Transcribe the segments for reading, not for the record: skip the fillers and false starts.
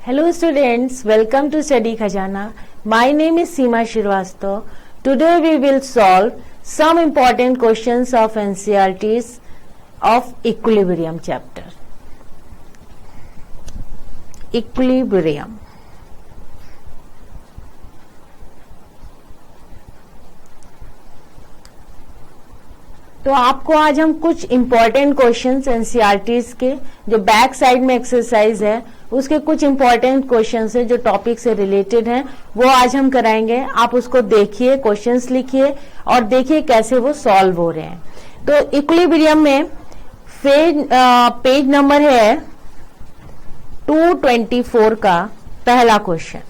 Hello students, welcome to Study Khajana. My name is Seema Shrivastava. Today we will solve some important questions of NCERTs of equilibrium chapter. Equilibrium. तो आपको आज हम कुछ important questions NCERTs के जो back side में exercise है उसके कुछ इंपॉर्टेंट क्वेश्चंस है जो टॉपिक से रिलेटेड हैं वो आज हम कराएंगे। आप उसको देखिए, क्वेश्चंस लिखिए और देखिए कैसे वो सॉल्व हो रहे हैं। तो इक्विलिब्रियम में पेज नंबर है 224 का पहला क्वेश्चन।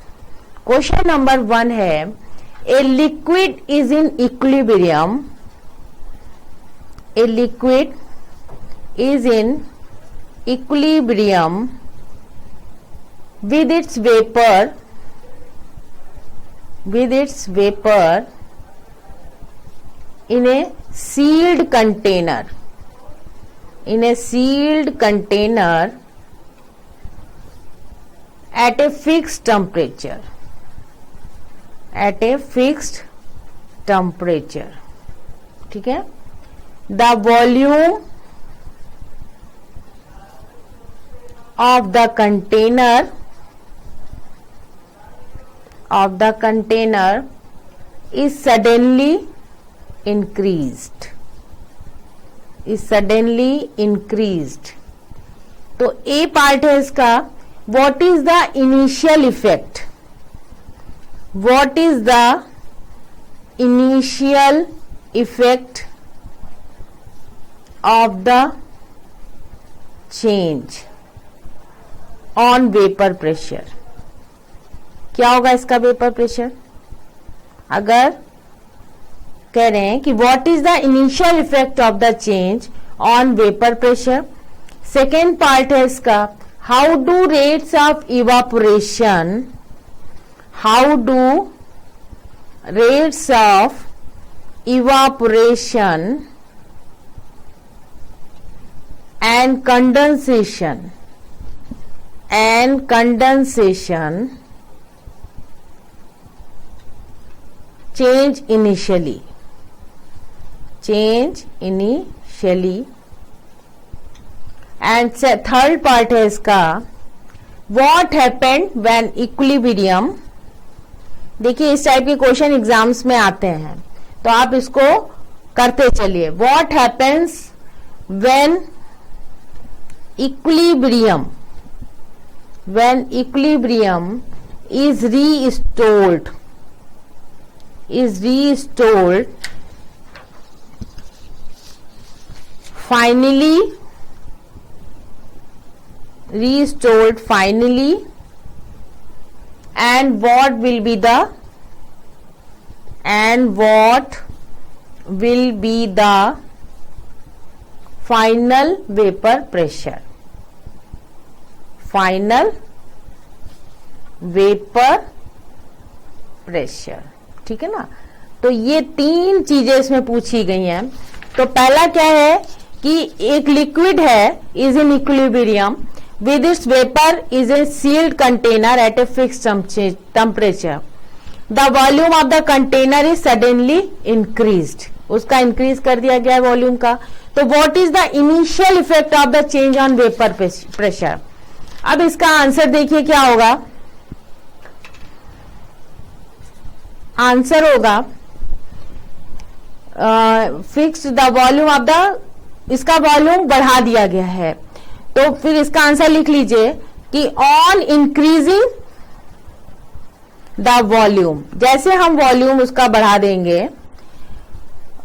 क्वेश्चन नंबर 1 है, a liquid is in equilibrium. A liquid is in equilibrium with its vapor in a sealed container at a fixed temperature. ठीक है। The volume of the container is suddenly increased. तो A part है इसका, what is the initial effect? Of the change on vapor pressure. क्या होगा इसका vapour pressure? अगर कह रहे हैं कि what is the initial effect of the change on vapour pressure. Second part है इसका, how do rates of evaporation and condensation change initially. And third part है इसका, what happened when equilibrium. देखिए इस टाइप के क्वेश्चन एग्जाम्स में आते हैं तो आप इसको करते चलिए. what happens when equilibrium is restored finally, and what will be the final vapor pressure. ठीक है ना. तो ये तीन चीजें इसमें पूछी गई हैं. तो पहला क्या है कि एक लिक्विड है is in equilibrium with its vapour is a sealed container at a fixed temperature. The volume of the container is suddenly increased. उसका इंक्रीज कर दिया गया वॉल्यूम का. तो what is the initial effect of the change on vapour pressure. अब इसका answer देखिए क्या होगा. आंसर होगा fix the volume of the, इसका वॉल्यूम बढ़ा दिया गया है. तो फिर इसका आंसर लिख लीजिए कि ऑन इंक्रीजिंग द वॉल्यूम, जैसे हम वॉल्यूम उसका बढ़ा देंगे,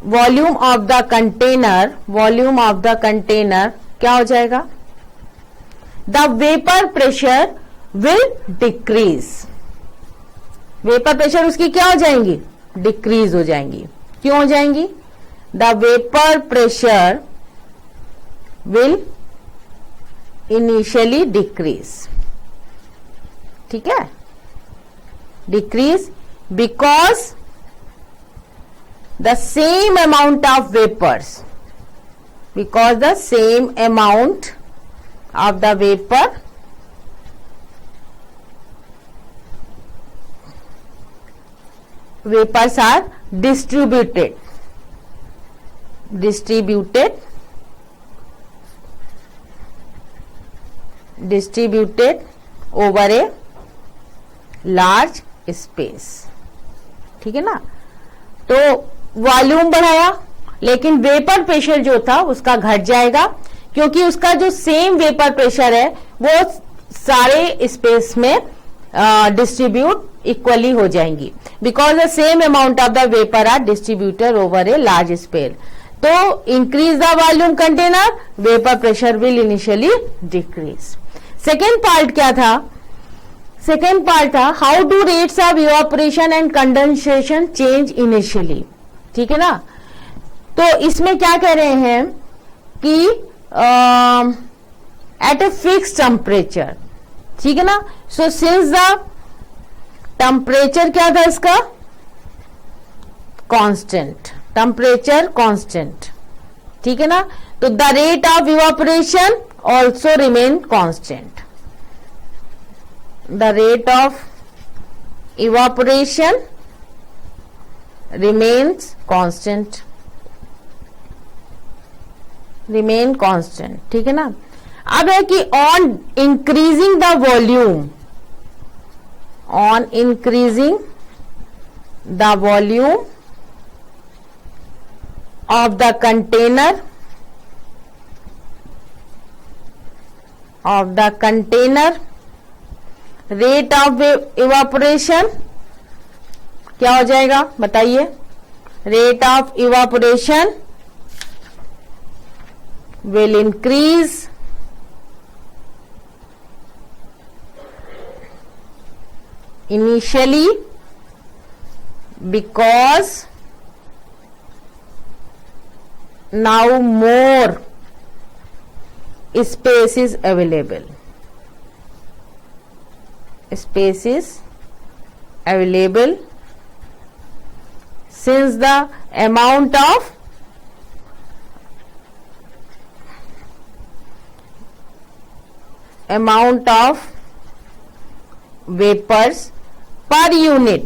वॉल्यूम ऑफ द कंटेनर क्या हो जाएगा, the vapour pressure will decrease. Vapour pressure उसकी क्या हो जाएंगी, डिक्रीज हो जाएंगी. क्यों हो जाएंगी, the vapour pressure will initially decrease. ठीक है, decrease because the same amount of vapors, because the same amount of the vapor vapors are distributed over a large space, ठीक है ना। तो वॉल्यूम बढ़ाया लेकिन वेपर प्रेशर जो था उसका घट जाएगा, क्योंकि उसका जो सेम वेपर प्रेशर है वो सारे स्पेस में डिस्ट्रीब्यूट इक्वली हो जाएंगी, because the same amount of the vapour are distributed over a large space. तो increase the volume container, vapour pressure will initially decrease. Second part क्या था? सेकेंड पार्ट था how do rates of evaporation and condensation change initially, ठीक है ना। तो इसमें क्या कह रहे हैं कि एट ए फिक्स टेम्परेचर, ठीक है ना। सो सिंस द टेम्परेचर क्या था इसका? कांस्टेंट, टेम्परेचर कांस्टेंट, ठीक है ना। तो the rate of evaporation also remain constant, the rate of evaporation remain constant, ठीक है ना। अब है कि on increasing the volume of the container rate of evaporation क्या हो जाएगा बताइए? Rate of evaporation will increase initially because now more space is available, space is available since the amount of vapors per unit,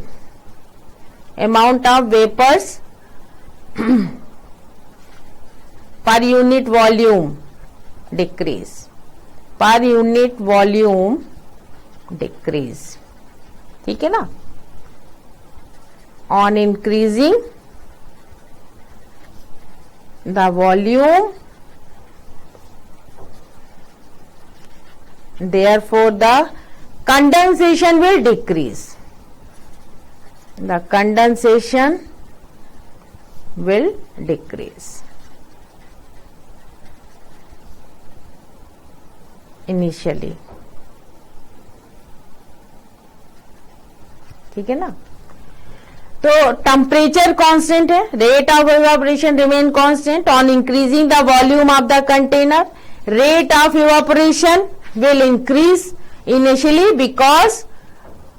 per unit volume decrease, ठीक है ना। on increasing the volume, therefore the condensation will decrease, initially, ठीक है ना। तो temperature constant है, rate of evaporation remain constant. On increasing the volume of the container, rate of evaporation will increase initially because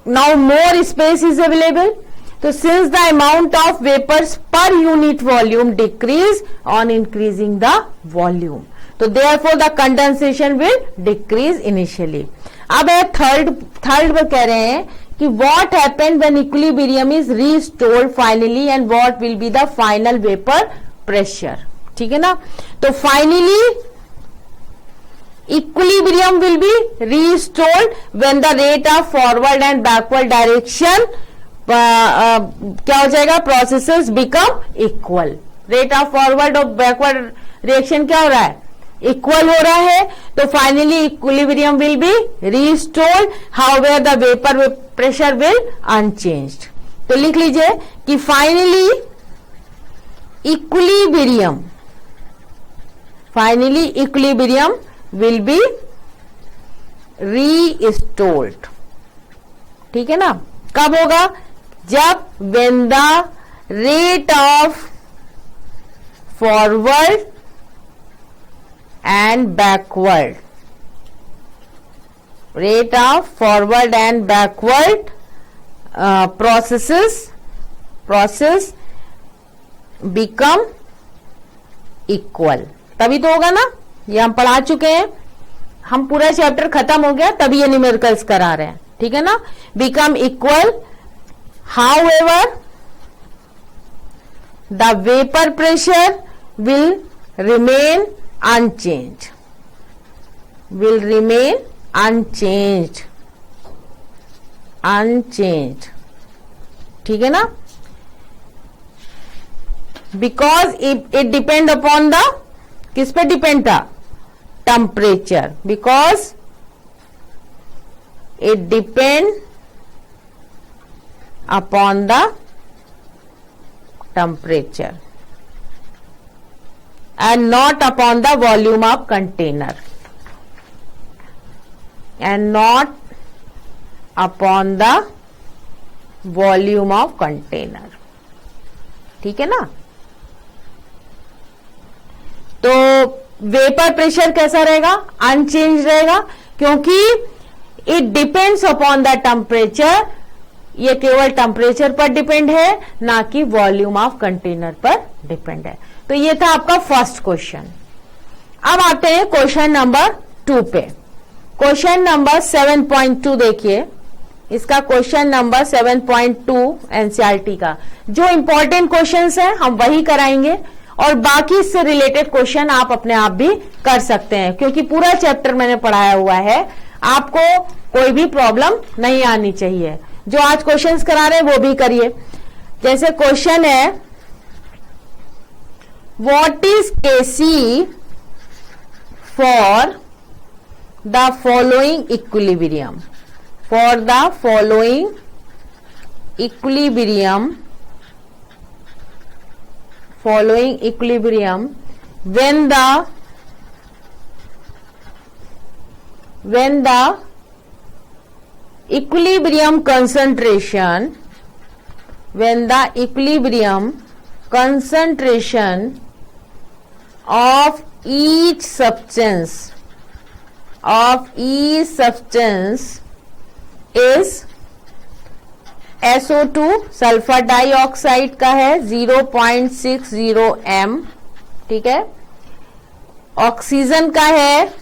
now more space is available. तो since the amount of vapours per unit volume decrease on increasing the volume, तो therefore the condensation will decrease initially. अब third कह रहे हैं कि what happened when equilibrium is restored finally and what will be the final vapor pressure, ठीक है ना। तो finally equilibrium will be restored when the rate of forward and backward direction क्या हो जाएगा? processes become equal, rate of forward और backward reaction क्या हो रहा है? इक्वल हो रहा है। तो finally equilibrium will be restored, however the vapour pressure will unchanged. तो लिख लीजिए कि finally equilibrium will be restored, ठीक है ना। कब होगा? जब when the rate of forward and backward, rate of forward and backward process become equal, तभी तो होगा ना। ये हम पढ़ा चुके हैं, हम पूरा चैप्टर खत्म हो गया तभी ये न्यूमेरिकल्स करा रहे हैं, ठीक है ना। become equal, however the vapor pressure will remain unchanged, will remain unchanged, unchanged, ठीक है ना, because it depend upon the, किस पे डिपेंड था, temperature, because it depend upon the temperature and not upon the volume of container, and not upon the volume of container, ठीक है ना। तो वेपर प्रेशर कैसा रहेगा, अनचेंज रहेगा, क्योंकि it depends upon the temperature, ये केवल टेम्परेचर पर डिपेंड है, ना कि वॉल्यूम ऑफ कंटेनर पर डिपेंड है। तो ये था आपका फर्स्ट क्वेश्चन। अब आते हैं क्वेश्चन नंबर 2 पे। क्वेश्चन नंबर 7.2 देखिए, इसका क्वेश्चन नंबर 7.2 एनसीईआरटी का। जो इंपॉर्टेंट क्वेश्चंस हैं हम वही कराएंगे, और बाकी इससे रिलेटेड क्वेश्चन आप अपने आप भी कर सकते हैं, क्योंकि पूरा चैप्टर मैंने पढ़ाया हुआ है, आपको कोई भी प्रॉब्लम नहीं आनी चाहिए। जो आज क्वेश्चंस करा रहे हैं वो भी करिए। जैसे क्वेश्चन है, what is KC for the following equilibrium, for the following equilibrium, following equilibrium when the equilibrium concentration, when the equilibrium concentration of each substance is SO2 sulphur dioxide का है 0.60 m, ठीक है, ऑक्सीजन का है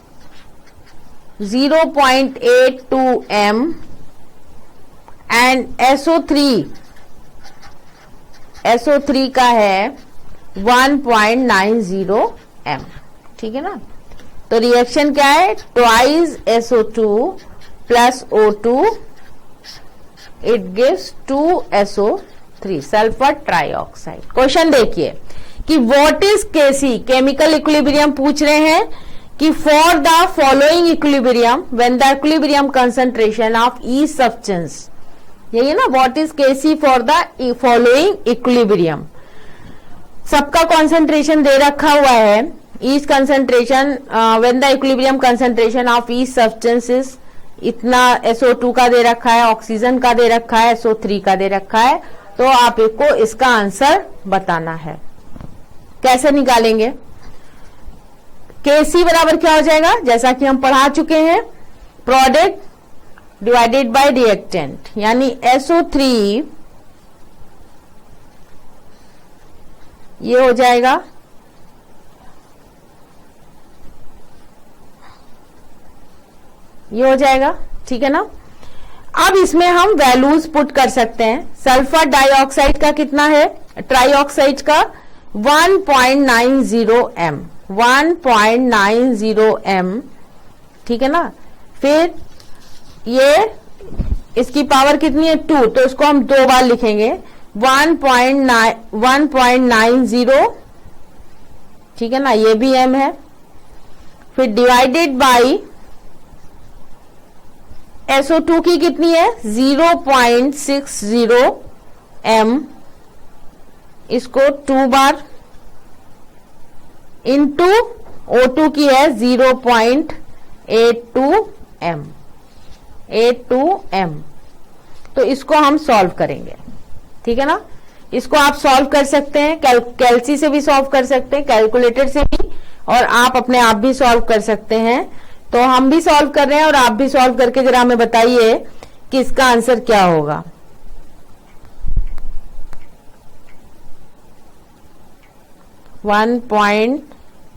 0.82 m and SO3 का है 1.90 m, ठीक है ना। तो रिएक्शन क्या है, twice SO2 plus O2 it gives 2SO3 sulphur trioxide. Question देखिए कि what is KC, chemical equilibrium पूछ रहे हैं कि for the following equilibrium when the equilibrium concentration of each substance, यही है ना, what is KC for the following equilibrium. सबका कॉन्सेंट्रेशन दे रखा हुआ है, each concentration when the equilibrium concentration of each substance is इतना, SO2 का दे रखा है, ऑक्सीजन का दे रखा है, SO3 का दे रखा है। तो आपको इसका आंसर बताना है। कैसे निकालेंगे, Kc बराबर क्या हो जाएगा, जैसा कि हम पढ़ा चुके हैं, प्रोडक्ट डिवाइडेड बाय रिएक्टेंट, यानी SO3 ये हो जाएगा ये हो जाएगा, ठीक है ना। अब इसमें हम वैल्यूज पुट कर सकते हैं। सल्फर डाइऑक्साइड का कितना है, ट्राइऑक्साइड का 1.90 m, 1.90 m, ठीक है ना। फिर ये इसकी पावर कितनी है 2, तो इसको हम 2 बार लिखेंगे 1.90, ठीक है ना, ये भी m है। फिर डिवाइडेड बाई SO2 की कितनी है 0.60 m, इसको 2 बार, इंटू O2 की है 0.82 m, 82 m। तो इसको हम सॉल्व करेंगे, ठीक है ना। इसको आप सॉल्व कर सकते हैं, कैलसी से भी सॉल्व कर सकते हैं, कैलकुलेटर से भी, और आप अपने आप भी सॉल्व कर सकते हैं। तो हम भी सॉल्व कर रहे हैं और आप भी सॉल्व करके जरा हमें बताइए कि इसका आंसर क्या होगा।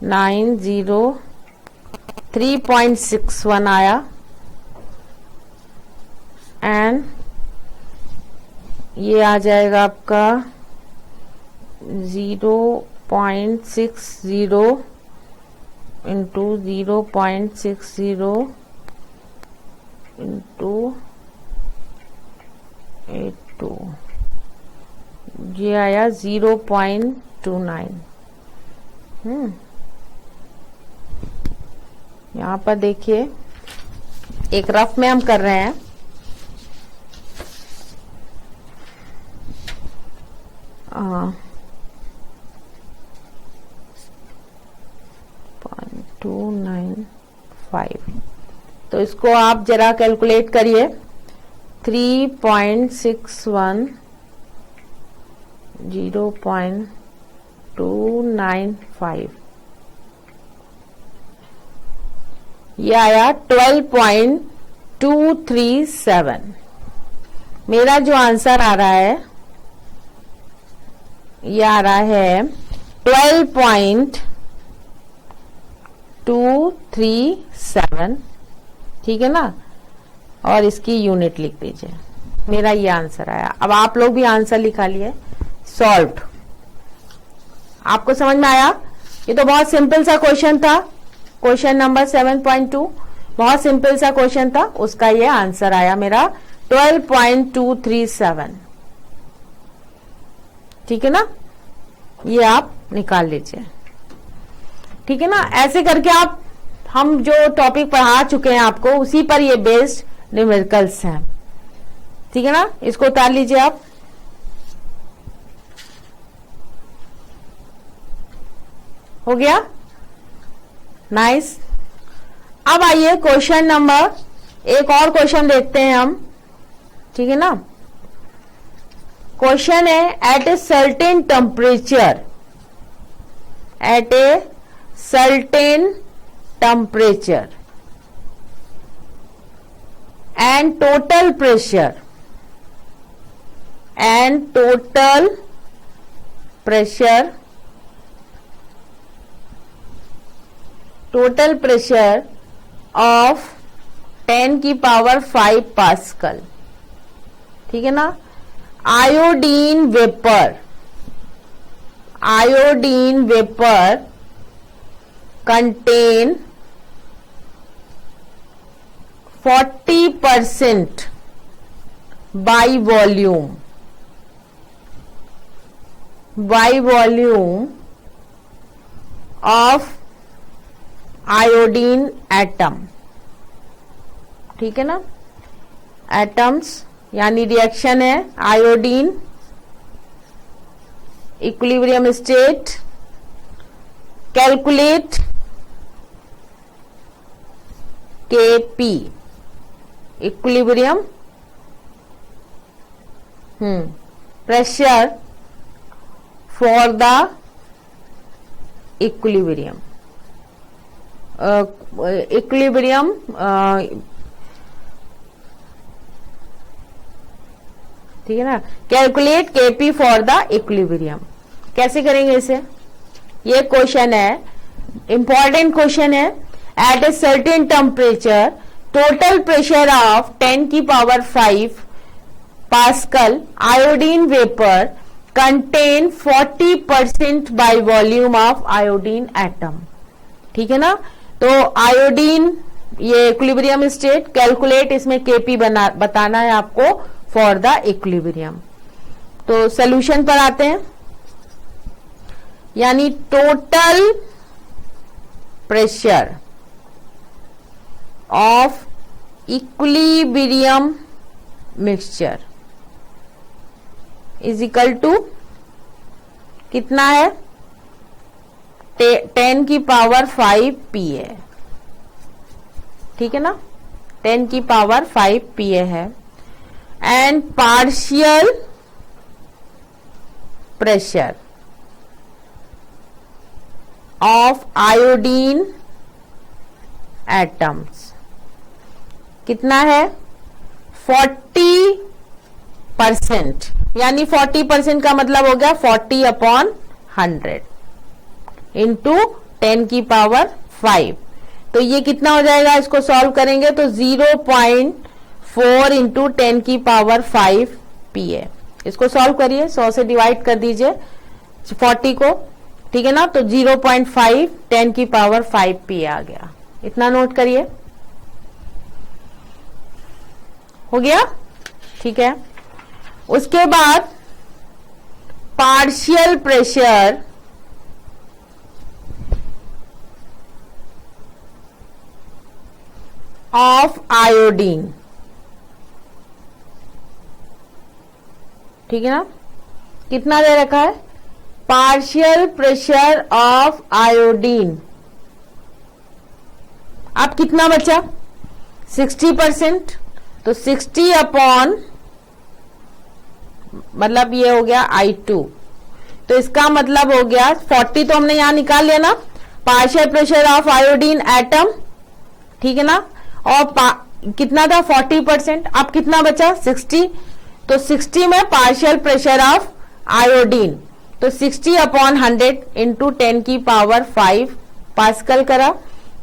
.90 3.61 आया, एंड ये आ जाएगा आपका 0.60 इंटू 0.60 इंटू 82, ये आया 0.29। यहाँ पर देखिए एक रफ में हम कर रहे हैं। हाँ, 0.295, तो इसको आप जरा कैलकुलेट करिए। 3.61 0.295, ये आया 12.237। मेरा जो आंसर आ रहा है ये आ रहा है 12.237, ठीक है ना। और इसकी यूनिट लिख दीजिए। मेरा ये आंसर आया। अब आप लोग भी आंसर लिखा लिए। सॉल्व्ड। आपको समझ में आया? ये तो बहुत सिंपल सा क्वेश्चन था। क्वेश्चन नंबर 7.2 बहुत सिंपल सा क्वेश्चन था, उसका ये आंसर आया मेरा 12.237, ठीक है ना। ये आप निकाल लीजिए, ठीक है ना। ऐसे करके आप, हम जो टॉपिक पढ़ा चुके हैं आपको, उसी पर ये बेस्ड न्यूमेरिकल्स हैं, ठीक है ना। इसको उतार लीजिए आप। हो गया, नाइस। अब आइए क्वेश्चन नंबर, एक और क्वेश्चन देखते हैं हम, ठीक है ना। क्वेश्चन है at a certain temperature, at a certain temperature and total pressure of 10 की पावर 5 पास्कल, ठीक है ना। Iodine vapour contain 40% by volume of iodine atom, ठीक है ना। एटम्स यानी रिएक्शन है iodine, equilibrium state. Calculate Kp equilibrium pressure for the equilibrium ठीक है ना। Calculate Kp for the equilibrium. कैसे करेंगे इसे? ये क्वेश्चन है, इंपॉर्टेंट क्वेश्चन है। At a certain temperature, total pressure of 10 की power 5 pascal iodine vapor contain 40% by volume of iodine atom, ठीक है ना। तो आयोडीन, ये इक्विलिब्रियम स्टेट, कैलकुलेट, इसमें Kp बताना है आपको फॉर द इक्विलिब्रियम। तो सोल्यूशन पर आते हैं, यानी total pressure of equilibrium mixture is equal to कितना है? 10 की पावर 5 PA, ठीक है ना। 10 की पावर 5 PA है। And partial pressure of iodine atoms कितना है? 40%, यानी 40% का मतलब हो गया 40/100 इंटू 10 की पावर 5। तो ये कितना हो जाएगा? इसको सॉल्व करेंगे तो 0.4 इंटू 10 की पावर 5 PA। इसको सॉल्व करिए, 100 से डिवाइड कर दीजिए 40 को, ठीक है ना। तो 0.5 10 की पावर 5 पी आ गया, इतना नोट करिए। हो गया, ठीक है। उसके बाद पार्शियल प्रेशर ऑफ आयोडीन, ठीक है ना। कितना दे रखा है, पार्शियल प्रेशर ऑफ आयोडीन। अब कितना बचा, 60%। तो 60 अपॉन, मतलब ये हो गया I2। तो इसका मतलब हो गया 40 तो हमने यहां निकाल लिया ना, partial pressure of iodine atom, ठीक है ना। और कितना था 40%, अब कितना बचा 60। तो 60 में पार्शियल प्रेशर ऑफ आयोडीन, तो 60 अपॉन 100 इंटू 10 की पावर 5 पास्कल करा,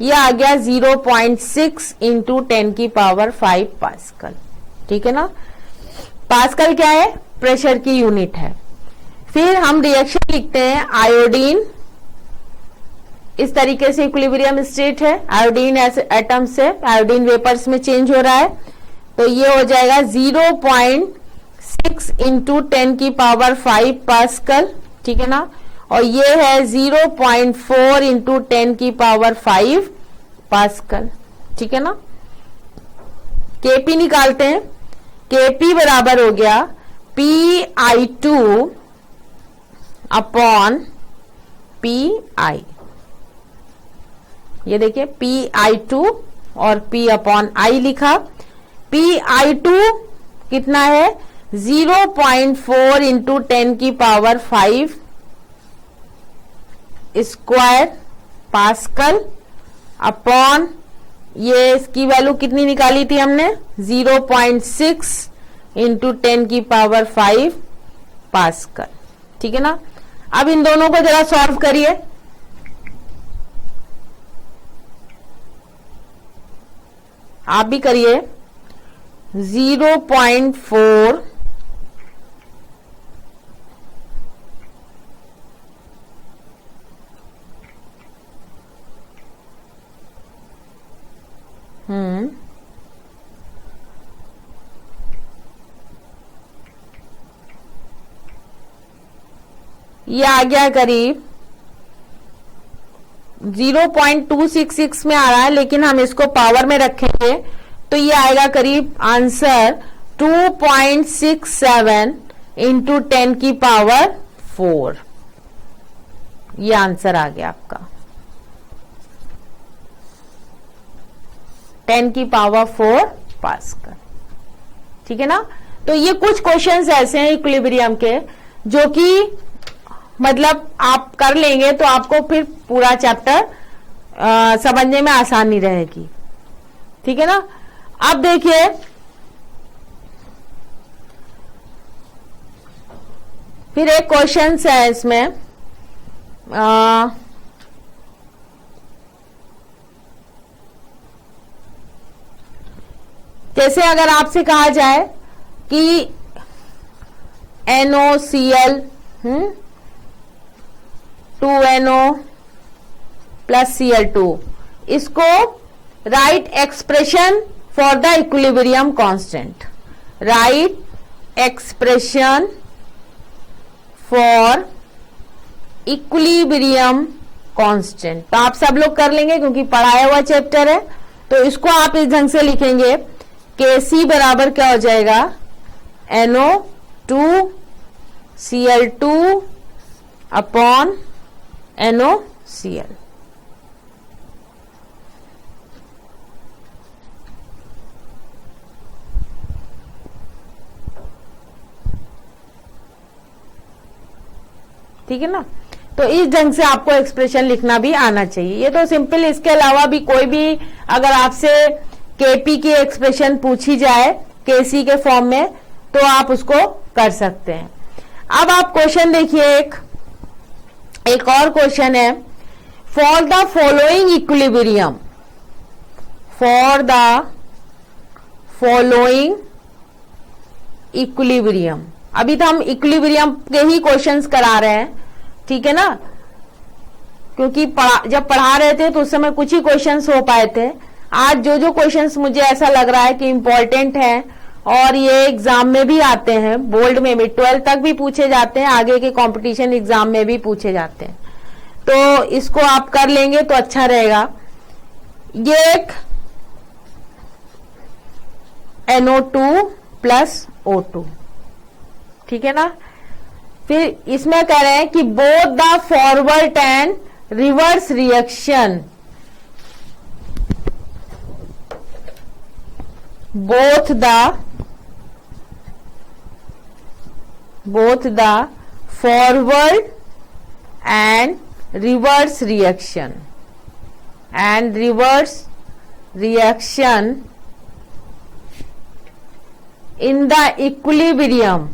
ये आ गया 0.6 इंटू 10 की पावर 5 पास्कल, ठीक है ना। पास्कल क्या है, प्रेशर की यूनिट है। फिर हम रिएक्शन लिखते हैं, आयोडीन इस तरीके से इक्विलिब्रियम स्टेट है, आयोडीन एटम से आयोडीन वेपर्स में चेंज हो रहा है। तो ये हो जाएगा 0.6 इंटू 10 की पावर 5 पास्कल, ठीक है ना। और ये है 0.4 इंटू 10 की पावर 5 पास्कल, ठीक है ना। केपी निकालते हैं, केपी बराबर हो गया PI2 अपॉन PI। ये देखिए PI2 और P अपॉन I लिखा। PI2 कितना है, 0.4 इंटू 10 की पावर 5 स्क्वायर पास्कल अपॉन, ये इसकी वैल्यू कितनी निकाली थी हमने, 0.6 इंटू 10 की पावर 5 पास्कल, ठीक है ना। अब इन दोनों को जरा सॉल्व करिए। आप भी करिए। 0.4 ये आ गया करीब 0.266 में आ रहा है, लेकिन हम इसको पावर में रखेंगे तो ये आएगा करीब आंसर 2.67 इंटू 10 की पावर 4। ये आंसर आ गया आपका 10 की पावर 4 पास्कल, ठीक है ना। तो ये कुछ क्वेश्चंस ऐसे हैं इक्विलिब्रियम के जो कि मतलब आप कर लेंगे तो आपको फिर पूरा चैप्टर समझने में आसानी रहेगी, ठीक है ना। अब देखिए फिर एक क्वेश्चन है इसमें, जैसे अगर आपसे कहा जाए कि NOCl 2NO प्लस Cl2, इसको right expression for the equilibrium constant, right expression for equilibrium constant. तो आप सब लोग कर लेंगे क्योंकि पढ़ाया हुआ चैप्टर है। तो इसको आप इस ढंग से लिखेंगे, Kc बराबर क्या हो जाएगा, NO2 Cl2 अपॉन NOCl। ठीक है ना। तो इस ढंग से आपको एक्सप्रेशन लिखना भी आना चाहिए। ये तो सिंपल, इसके अलावा भी कोई भी अगर आपसे केपी की एक्सप्रेशन पूछी जाए केसी के फॉर्म में तो आप उसको कर सकते हैं। अब आप क्वेश्चन देखिए, एक और क्वेश्चन है, for the following equilibrium, for the following equilibrium. अभी तो हम इक्विलिब्रियम के ही क्वेश्चंस करा रहे हैं, ठीक है ना, क्योंकि जब पढ़ा रहे थे तो उस समय कुछ ही क्वेश्चंस हो पाए थे। आज जो जो क्वेश्चंस मुझे ऐसा लग रहा है कि इंपॉर्टेंट हैं और ये एग्जाम में भी आते हैं, बोर्ड में भी 12 तक भी पूछे जाते हैं, आगे के कंपटीशन एग्जाम में भी पूछे जाते हैं, तो इसको आप कर लेंगे तो अच्छा रहेगा। ये एक NO2 प्लस O2, ठीक है ना। फिर इसमें कह रहे हैं कि both the forward and reverse reaction, both the forward and reverse reaction in the equilibrium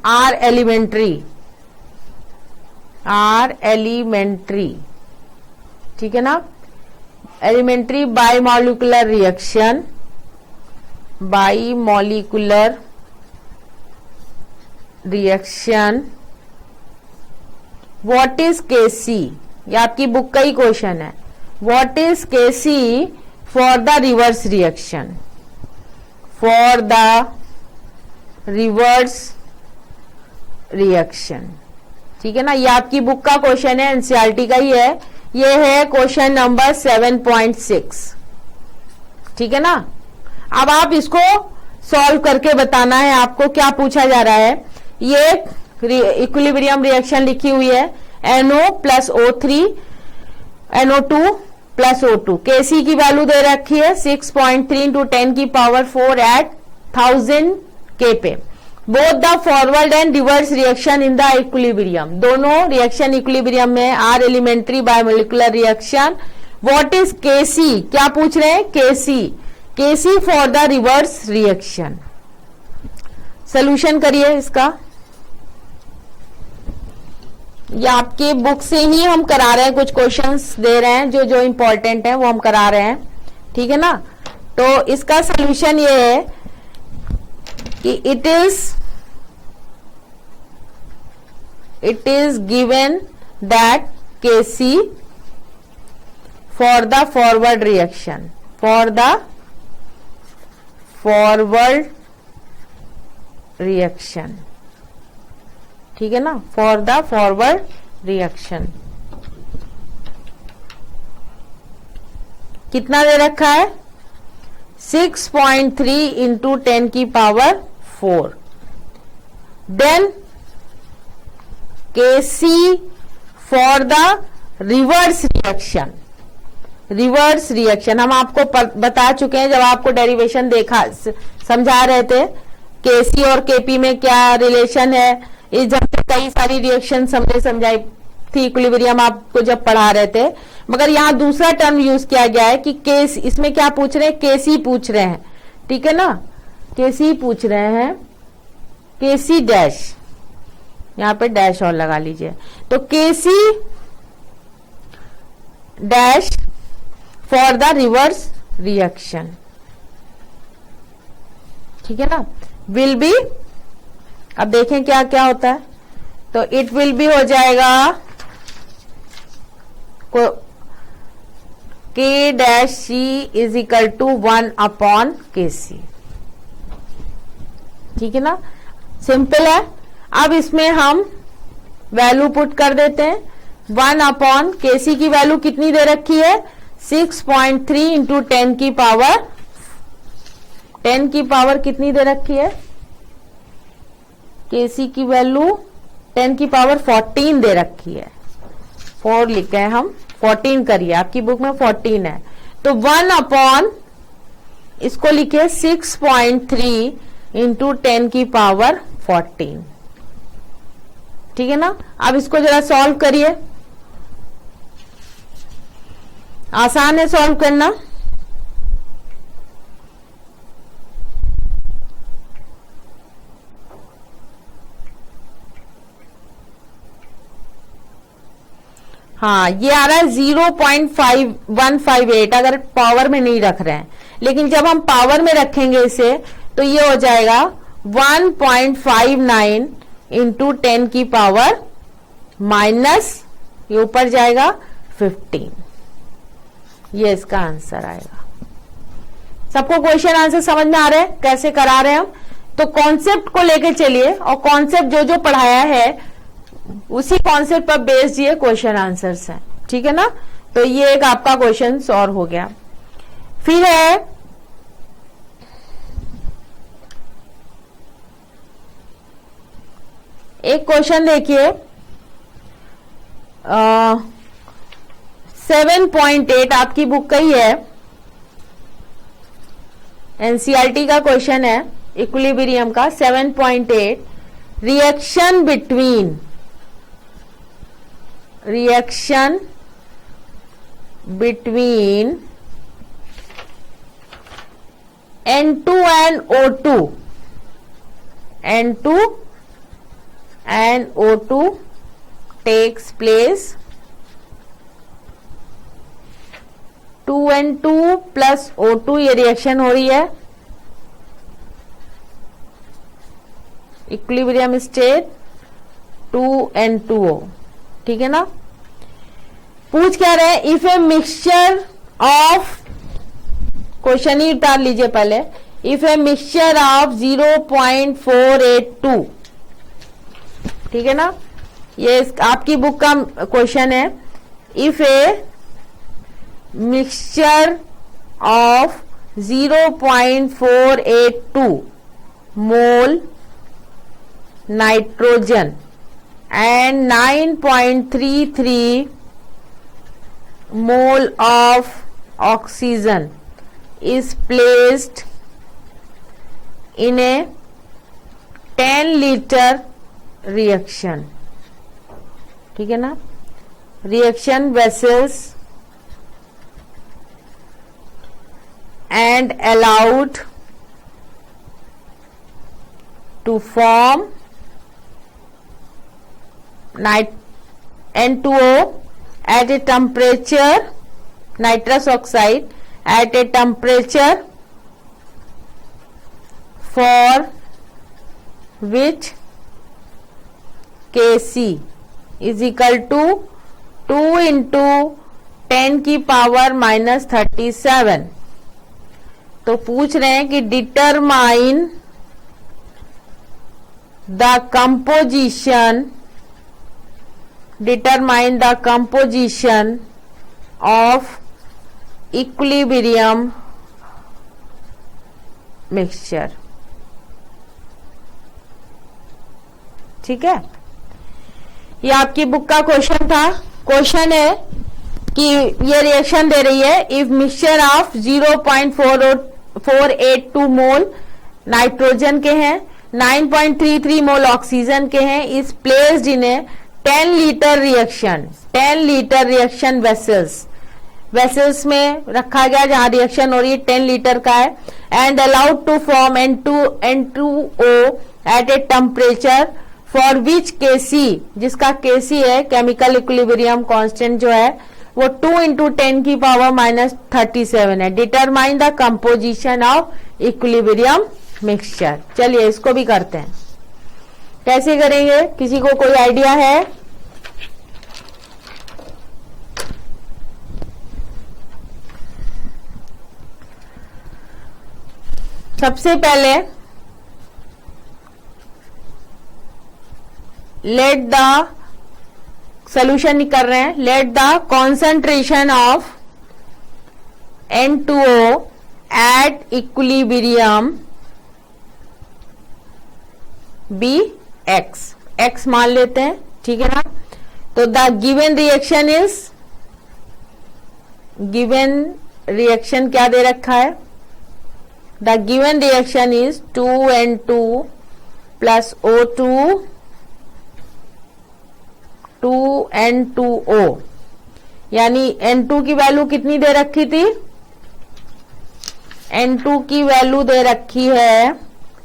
are elementary, ठीक है ना। Elementary bimolecular reaction. What is KC, ये आपकी बुक का ही क्वेश्चन है। What is KC for the reverse reaction, ठीक है ना। ये आपकी बुक का क्वेश्चन है, एनसीईआरटी का ही है। ये है क्वेश्चन नंबर 7.6, ठीक है ना। अब आप इसको सॉल्व करके बताना है आपको क्या पूछा जा रहा है। ये इक्विलिब्रियम रिएक्शन लिखी हुई है, NO plus O3, NO2 plus O2। केसी की वैल्यू दे रखी है 6.3 इंटू 10 की पावर 4 एट 1000 K पे। Both the forward and reverse reaction in the equilibrium, दोनों रिएक्शन इक्विलिब्रियम में are elementary biomolecular reaction. What is KC, क्या पूछ रहे हैं, KC for the reverse reaction. Solution करिए इसका। ये आपके बुक से ही हम करा रहे हैं, कुछ क्वेश्चंस दे रहे हैं जो जो इंपॉर्टेंट है वो हम करा रहे हैं, ठीक है ना। तो इसका सोल्यूशन ये है कि it is given that KC for the forward reaction, ठीक है ना, फॉर द फॉरवर्ड रिएक्शन। कितना दे रखा है, 6.3 इंटू 10 की power 4। Then KC for the reverse reaction हम आपको बता चुके हैं जब आपको डेरिवेशन देखा, समझा रहे थे केसी और केपी में क्या रिलेशन है। इस जब कई सारी रिएक्शन हमने समझाई थी इक्विलिब्रियम आपको जब पढ़ा रहे थे, मगर यहाँ दूसरा टर्म यूज किया गया है कि केस, इसमें क्या पूछ रहे हैं, केसी पूछ रहे हैं, ठीक है ना। केसी पूछ रहे हैं, केसी डैश, यहाँ पे डैश और लगा लीजिए, तो KC dash for the reverse reaction, ठीक है ना, विल बी, अब देखें क्या क्या होता है, तो इट विल बी हो जाएगा K dash C is equal to 1/Kc, ठीक है ना, सिंपल है। अब इसमें हम वैल्यू पुट कर देते हैं। 1/Kc की वैल्यू कितनी दे रखी है, 6.3 इंटू 10 की पावर, 10 की पावर कितनी दे रखी है, Kc की वैल्यू 10 की पावर 14 दे रखी है, 4 लिखे हैं हम, 14 करिए, आपकी बुक में 14 है, तो 1/, इसको लिखे 6.3 इंटू 10 की पावर 14, ठीक है ना। अब इसको जरा सॉल्व करिए, आसान है सॉल्व करना। हाँ ये आ रहा है 0.5158 अगर पावर में नहीं रख रहे हैं, लेकिन जब हम पावर में रखेंगे इसे तो ये हो जाएगा 1.59 इंटू 10 की पावर माइनस ये ऊपर जाएगा 15। ये इसका आंसर आएगा। सबको क्वेश्चन आंसर समझ में आ रहे हैं कैसे करा रहे हैं हम? तो कॉन्सेप्ट को लेके चलिए और कॉन्सेप्ट जो जो पढ़ाया है उसी कॉन्सेप्ट पर बेस्ड ये क्वेश्चन आंसर्स हैं, ठीक है ना। तो ये एक आपका क्वेश्चन सॉल्व हो गया। फिर है एक क्वेश्चन देखिए 7.8 आपकी बुक का ही है, एनसीईआरटी का क्वेश्चन है इक्विलिब्रियम का। 7.8 reaction between N2 and O2, N2 and O2 takes place 2N2 plus O2 ये रिएक्शन हो रही है इक्विलिब्रियम स्टेट 2N2O, ठीक है ना। पूछ क्या रहे हैं, if a mixture of, question ही उतार लीजिए पहले, इफ ए मिक्सचर ऑफ 0.482, ठीक है ना। ये आपकी बुक का क्वेश्चन है। If a mixture of 0.482 mole nitrogen and 9.33 mole of oxygen is placed in a 10-liter reaction, ठीक है ना। reaction vessels and allowed to form N2O at a temperature, nitrous oxide at a temperature for which Kc is equal to 2 into 10 की power minus 37। तो पूछ रहे हैं कि determine the composition of equilibrium mixture, ठीक है। ये आपकी बुक का क्वेश्चन था। क्वेश्चन है कि ये रिएक्शन दे रही है, if mixture of 0.482 mole nitrogen के हैं, 9.33 मोल ऑक्सीजन के हैं, is placed in A 10 litre reaction vessels में रखा गया जहां रिएक्शन हो रही है 10 लीटर का है, and allowed to form N2O at a temperature for which Kc, जिसका Kc है केमिकल इक्विलिब्रियम कांस्टेंट जो है वो 2 into 10 की पावर माइनस 37 है। Determine the composition of equilibrium mixture. चलिए इसको भी करते हैं। कैसे करेंगे, किसी को कोई आइडिया है? सबसे पहले लेट द सोल्यूशन कर रहे हैं, let the concentration of N2O at equilibrium be X मान लेते हैं, ठीक है ना। तो द गिवन रिएक्शन क्या दे रखा है, the given reaction is 2N2 plus O2 2N2O, यानी N2 की वैल्यू कितनी दे रखी थी, N2 की वैल्यू दे रखी है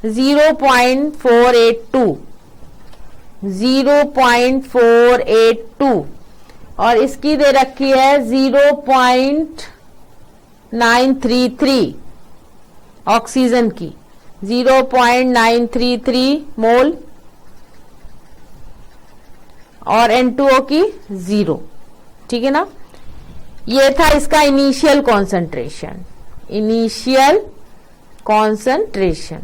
0.482 और इसकी दे रखी है 0.933 ऑक्सीजन की, 0.933 मोल, और N2O की 0। ठीक है ना, ये था इसका इनिशियल कॉन्सेंट्रेशन, इनिशियल कॉन्सेंट्रेशन।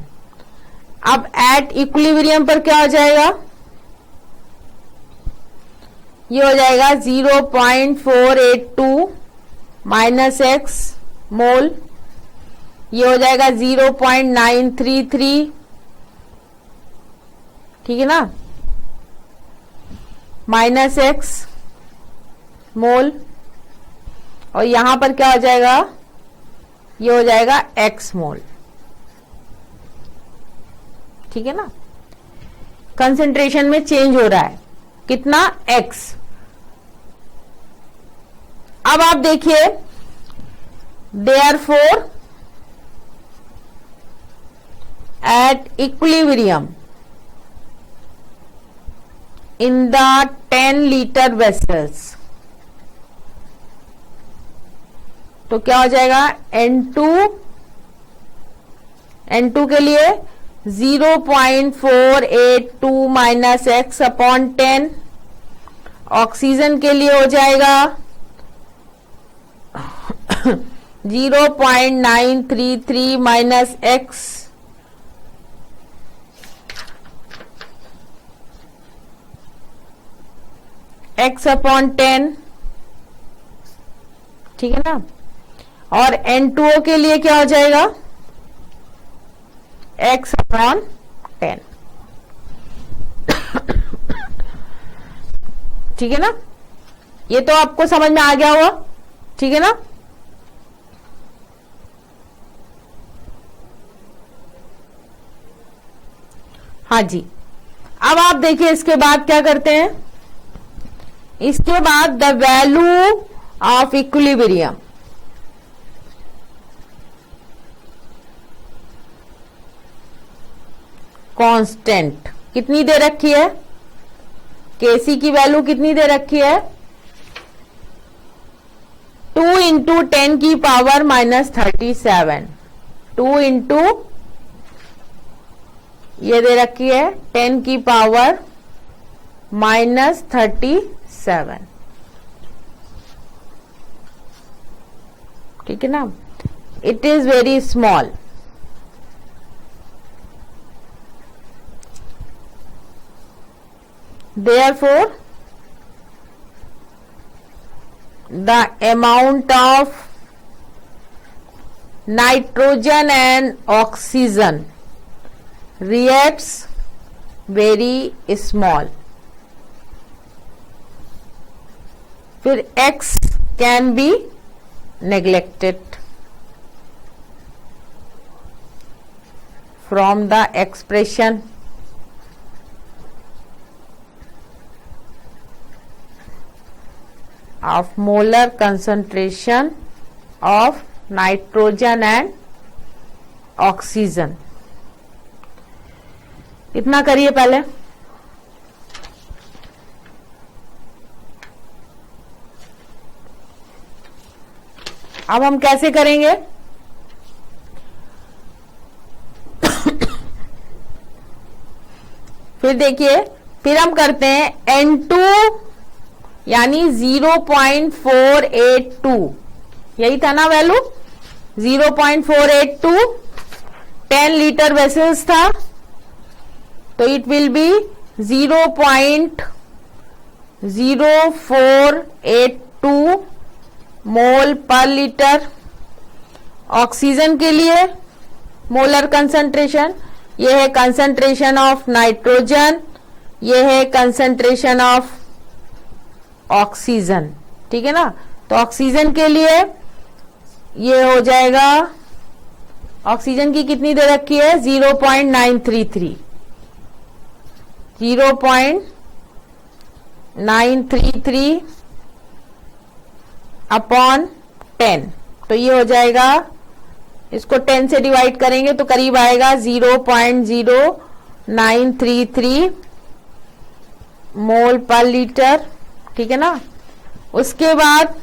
अब एट इक्विलिब्रियम पर क्या हो जाएगा, ये हो जाएगा 0.482 माइनस एक्स मोल, ये हो जाएगा 0.933, ठीक है ना, माइनस एक्स मोल, और यहां पर क्या हो जाएगा, ये हो जाएगा एक्स मोल। ठीक है ना, कंसंट्रेशन में चेंज हो रहा है कितना, एक्स। अब आप देखिए, therefore at equilibrium in the 10 litre vessels, तो क्या हो जाएगा, N2 के लिए 0.482 माइनस एक्स अपॉन 10, ऑक्सीजन के लिए हो जाएगा 0.933 माइनस एक्स एक्स अपॉन 10, ठीक है ना, और N2O के लिए क्या हो जाएगा, एक्स अपॉन 10। ठीक है ना, ये तो आपको समझ में आ गया होगा, ठीक है ना। हाँ जी, अब आप देखिए इसके बाद क्या करते हैं, इसके बाद the value of equilibrium, constant कितनी दे रखी है, केसी की वैल्यू कितनी दे रखी है, 2 इंटू 10 की पावर माइनस 37, 2 इंटू ये दे रखी है 10 की पावर माइनस 37, ठीक है ना, it is very small. Therefore, the amount of nitrogen and oxygen reacts very small. फिर X can be neglected from the expression of molar concentration of nitrogen and oxygen। इतना करिए पहले, अब हम कैसे करेंगे, फिर देखिए, फिर हम करते हैं N2 यानी 0.482, यही था ना वैल्यू, 0.482, 10 लीटर वेसल्स था, तो इट विल बी 0.0482 मोल पर लीटर। ऑक्सीजन के लिए मोलर कंसंट्रेशन, ये है कंसंट्रेशन ऑफ नाइट्रोजन, ये है कंसंट्रेशन ऑफ ऑक्सीजन, ठीक है ना। तो ऑक्सीजन के लिए ये हो जाएगा, ऑक्सीजन की कितनी दे रखी है, 0.933, 0.933 अपॉन 10, तो ये हो जाएगा, इसको 10 से डिवाइड करेंगे तो करीब आएगा 0.0933 मोल पर लीटर, ठीक है ना। उसके बाद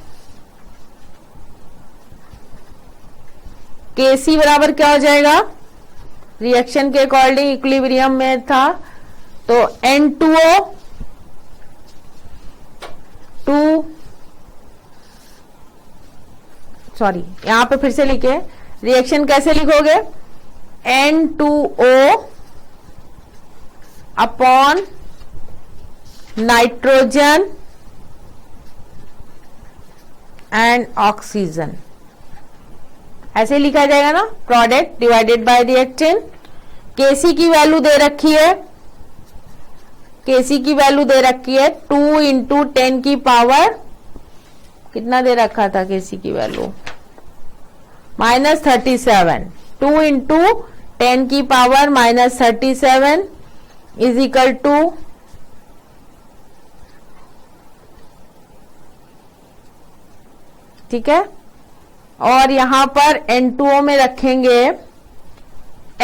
Kc बराबर क्या हो जाएगा, रिएक्शन के अकॉर्डिंग इक्विलिब्रियम में था तो N2O 2, सॉरी यहां पे फिर से लिखे, रिएक्शन कैसे लिखोगे, N2O upon nitrogen and oxygen, ऐसे लिखा जाएगा ना, product divided by reactant. Kc की वैल्यू दे रखी है, Kc की वैल्यू दे रखी है 2 इंटू 10 की पावर, कितना दे रखा था Kc की वैल्यू, -37, 2 इंटू 10 की पावर -37 इज इक्वल टू ठीक है, और यहां पर N2O में रखेंगे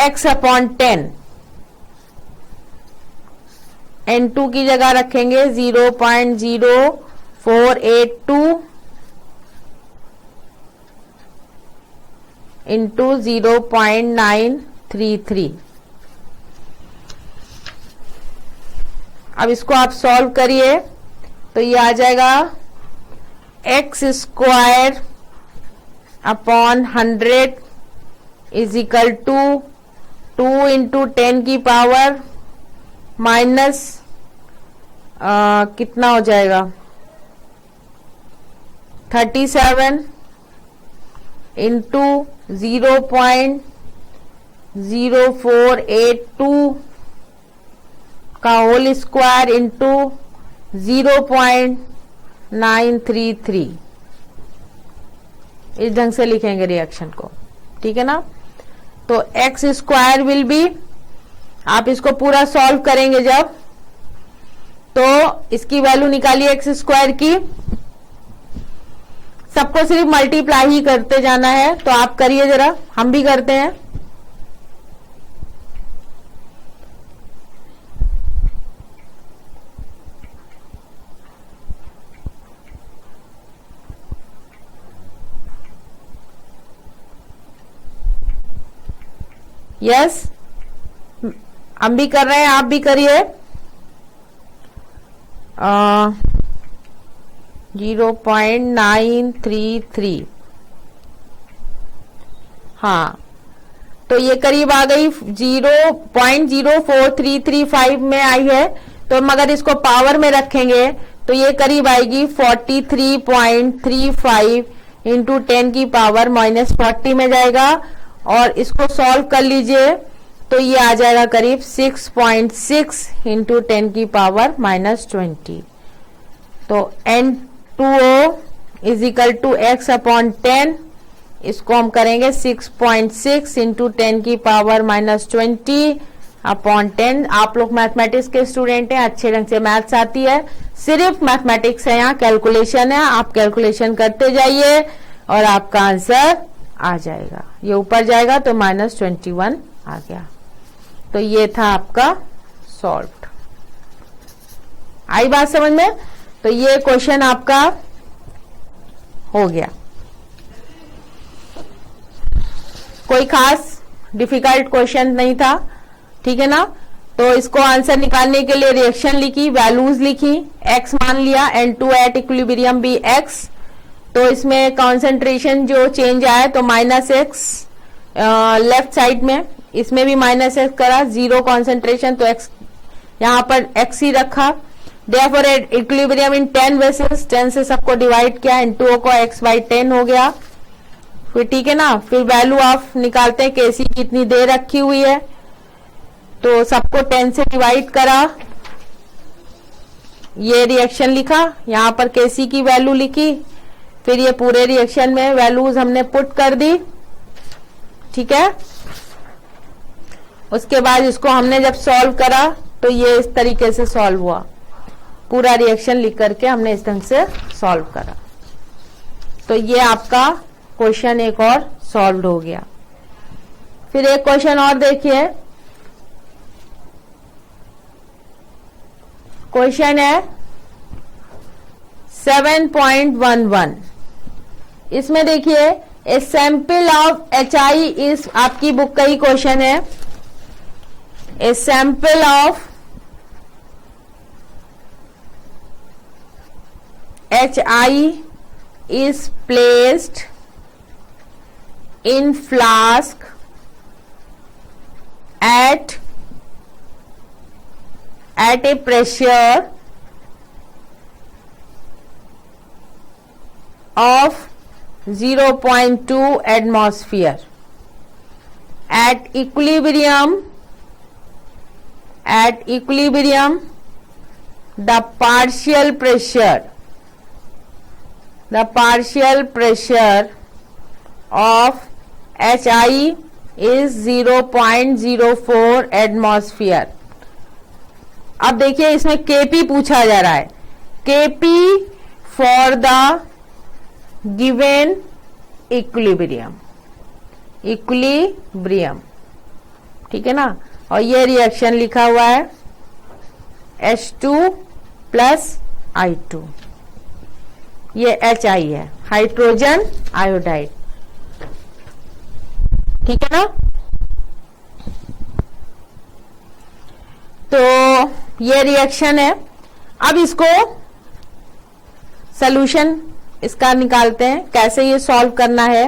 x अपॉन 10, N2 की जगह रखेंगे 0.0482 इंटू 0.933। अब इसको आप सॉल्व करिए तो ये आ जाएगा x square upon 100 is equal to 2 into 10 की पावर माइनस कितना हो जाएगा 37 इंटू 0.0482 का होल स्क्वायर इंटू 0.933, इस ढंग से लिखेंगे रिएक्शन को, ठीक है ना। तो एक्स स्क्वायर विल बी, आप इसको पूरा सॉल्व करेंगे जब, तो इसकी वैल्यू निकालिए एक्स स्क्वायर की, सबको सिर्फ मल्टीप्लाई ही करते जाना है, तो आप करिए जरा, हम भी करते हैं। यस, हम भी कर रहे हैं, आप भी करिए। 0.933, हाँ, तो ये करीब आ गई 0.04335 में आई है, तो मगर इसको पावर में रखेंगे तो ये करीब आएगी 43.35 इंटू 10 की पावर -40 में जाएगा, और इसको सॉल्व कर लीजिए तो ये आ जाएगा करीब 6.6 इंटू 10 की पावर -20। तो N2O is equal to x upon 10, इसको हम करेंगे 6.6 इंटू 10 की पावर -20 अपॉन 10। आप लोग मैथमेटिक्स के स्टूडेंट हैं, अच्छे ढंग से मैथ्स आती है, सिर्फ मैथमेटिक्स है, यहाँ कैलकुलेशन है, आप कैलकुलेशन करते जाइए और आपका आंसर आ जाएगा। ये ऊपर जाएगा तो -21 आ गया। तो ये था आपका सॉल्व्ड। आई बात समझ में? तो ये क्वेश्चन आपका हो गया। कोई खास डिफिकल्ट क्वेश्चन नहीं था, ठीक है ना। तो इसको आंसर निकालने के लिए रिएक्शन लिखी, वैल्यूज लिखी, x मान लिया, N2 एट इक्विलिब्रियम भी x, तो इसमें कॉन्सेंट्रेशन जो चेंज आया तो -x लेफ्ट साइड में, इसमें भी -x करा, 0 कॉन्सेंट्रेशन तो x यहां पर x ही रखा। Therefore इक्विलिब्रियम इन 10 वेसल्स, 10 से सबको डिवाइड किया, N2O को x/10 हो गया। फिर ठीक है ना, फिर वैल्यू ऑफ निकालते हैं, Kc कितनी दे रखी हुई है, तो सबको 10 से डिवाइड करा, ये रिएक्शन लिखा, यहां पर Kc की वैल्यू लिखी, फिर ये पूरे रिएक्शन में वैल्यूज हमने पुट कर दी, ठीक है। उसके बाद इसको हमने जब सॉल्व करा तो ये इस तरीके से सॉल्व हुआ, पूरा रिएक्शन लिख करके हमने इस ढंग से सॉल्व करा। तो ये आपका क्वेश्चन एक और सॉल्व हो गया। फिर एक क्वेश्चन और देखिए, क्वेश्चन है 7.11। इसमें देखिए a sample of HI is, आपकी बुक का ही क्वेश्चन है, a sample of HI is placed in flask at a pressure of 0.2 atmosphere. At equilibrium, the partial pressure of HI is 0.04 atmosphere. अब देखिए इसमें Kp पूछा जा रहा है, Kp for the given equilibrium, ठीक है ना। और ये रिएक्शन लिखा हुआ है H2 प्लस I2, ये HI है, हाइड्रोजन आयोडाइड, ठीक है ना। तो ये रिएक्शन है। अब इसको सॉल्यूशन इसका निकालते हैं, कैसे ये सॉल्व करना है।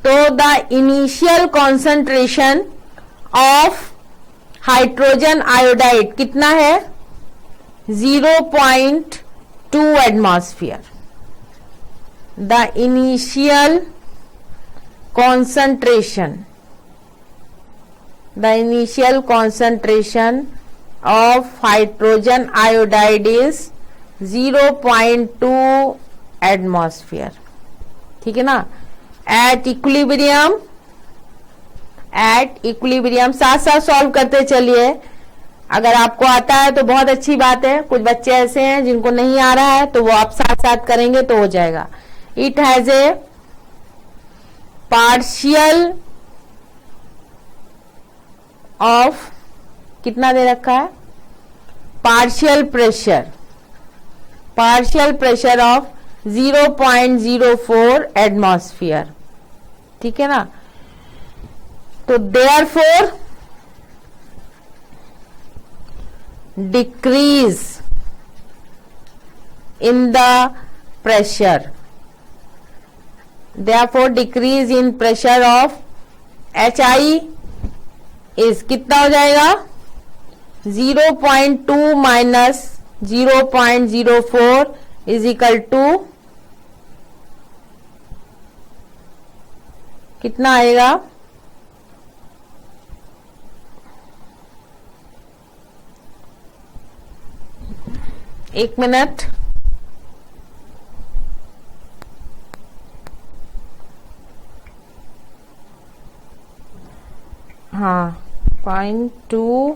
तो the initial concentration of hydrogen iodide कितना है, 0.2 atmosphere. The initial concentration of hydrogen iodide is 0.2 atmosphere, ठीक है ना। एट इक्विलिब्रियम साथ साथ सॉल्व करते चलिए। अगर आपको आता है तो बहुत अच्छी बात है, कुछ बच्चे ऐसे हैं जिनको नहीं आ रहा है तो वो आप साथ साथ करेंगे तो हो जाएगा। It has a partial of, कितना दे रखा है, पार्शियल प्रेशर ऑफ 0.04 एटमॉस्फेयर, ठीक है ना। तो therefore decrease in the pressure, therefore decrease in pressure of HI is कितना हो जाएगा, 0.2 minus 0.04 is equal to कितना आएगा, एक मिनट, हाँ 0.2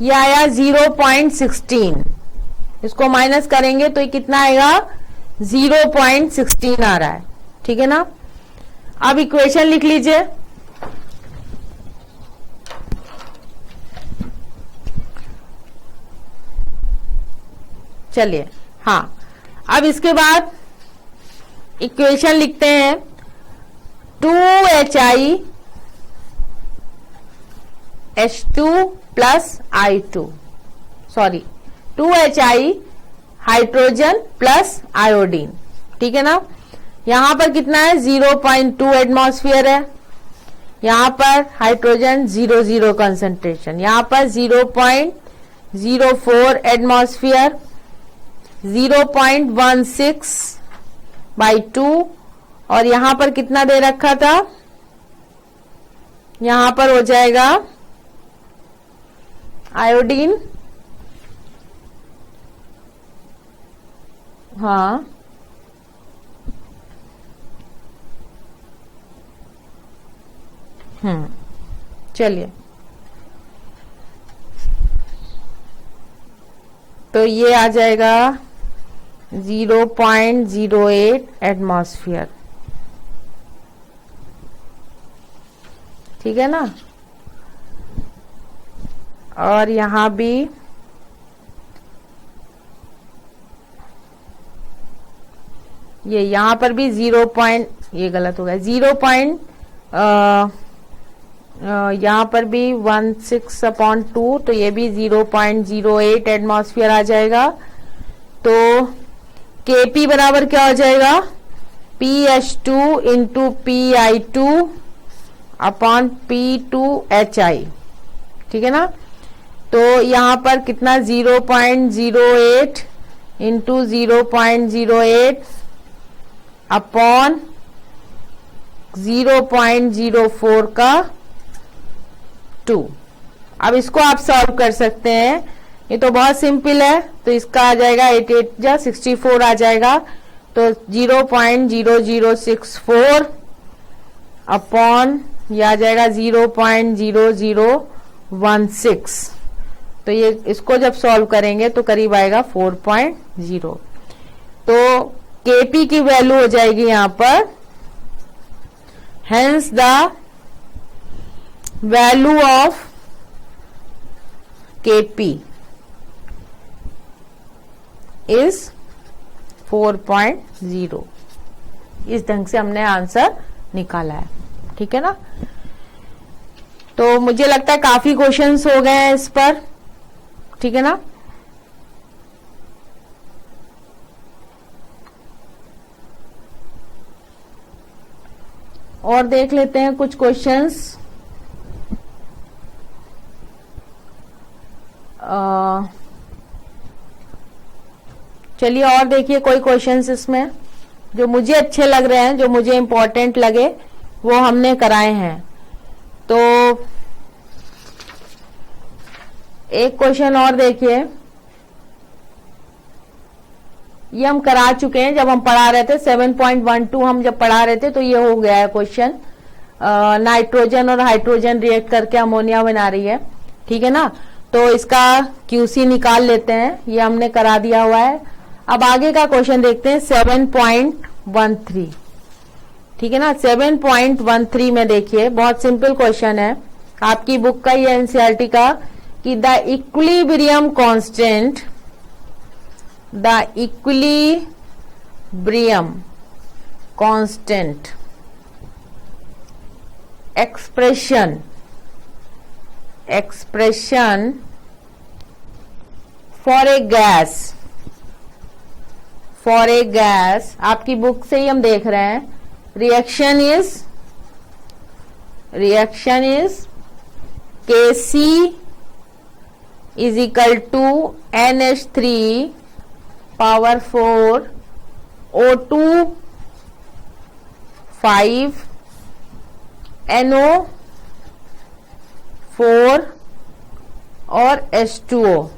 ये आया 0.16, इसको माइनस करेंगे तो ये कितना आएगा, 0.16 आ रहा है, ठीक है ना। अब इक्वेशन लिख लीजिए। चलिए, हाँ अब इसके बाद इक्वेशन लिखते हैं 2HI H2 plus I2, sorry 2HI hydrogen plus iodine, ठीक है ना। यहां पर कितना है, 0.2 एटमॉस्फेयर है, यहां पर हाइड्रोजन 0 कंसंट्रेशन, यहां पर 0.04 एटमॉस्फेयर, 0.16/2, और यहां पर कितना दे रखा था, यहां पर हो जाएगा आयोडीन, हाँ चलिए, तो ये आ जाएगा 0.08 एटमॉस्फेयर, ठीक है ना। और यहां भी ये यहां पर भी 0. ये गलत हो गया, 0. यहां पर भी 16/2, तो ये भी 0.08 एटमॉस्फेयर आ जाएगा। तो Kp बराबर क्या हो जाएगा, PH2 into PI2 upon P2HI, ठीक है ना। तो यहां पर कितना 0.08 इंटू 0.08 अपॉन 0.04 का 2। अब इसको आप सॉल्व कर सकते हैं, ये तो बहुत सिंपल है। तो इसका आ जाएगा 8 जा 64 आ जाएगा। तो 0.0064 अपॉन ये आ जाएगा 0.0016। तो ये इसको जब सॉल्व करेंगे तो करीब आएगा 4.0। तो Kp की वैल्यू हो जाएगी यहां पर, hence the value of Kp is 4.0। इस ढंग से हमने आंसर निकाला है, ठीक है ना। तो मुझे लगता है काफी क्वेश्चंस हो गए हैं इस पर, ठीक है ना। और देख लेते हैं कुछ क्वेश्चंस। चलिए और देखिए कोई क्वेश्चंस इसमें जो मुझे अच्छे लग रहे हैं, जो मुझे इंपॉर्टेंट लगे वो हमने कराए हैं। तो एक क्वेश्चन और देखिए, ये हम करा चुके हैं जब हम पढ़ा रहे थे 7.12 हम जब पढ़ा रहे थे, तो ये हो गया है क्वेश्चन। नाइट्रोजन और हाइड्रोजन रिएक्ट करके अमोनिया बना रही है, ठीक है ना। तो इसका क्यूसी निकाल लेते हैं, ये हमने करा दिया हुआ है। अब आगे का क्वेश्चन देखते हैं 7.13, ठीक है ना। 7.13 में देखिए बहुत सिंपल क्वेश्चन है, आपकी बुक का ये एनसीईआरटी का, कि the equilibrium constant, the equilibrium constant expression for a gas, आपकी बुक से ही हम देख रहे हैं, reaction is Kc is equal to NH3 power 4 O2 5 NO4 और H2O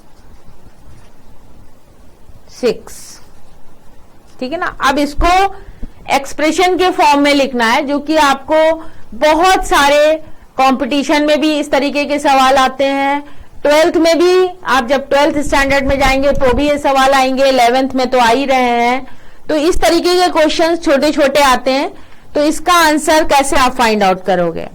6, ठीक है ना। अब इसको एक्सप्रेशन के फॉर्म में लिखना है, जो कि आपको बहुत सारे कंपटीशन में भी इस तरीके के सवाल आते हैं। 12th में भी, आप जब 12th स्टैंडर्ड में जाएंगे तो भी ये सवाल आएंगे, 11th में तो आ ही रहे हैं। तो इस तरीके के क्वेश्चंस छोटे छोटे आते हैं। तो इसका आंसर कैसे आप फाइंड आउट करोगे,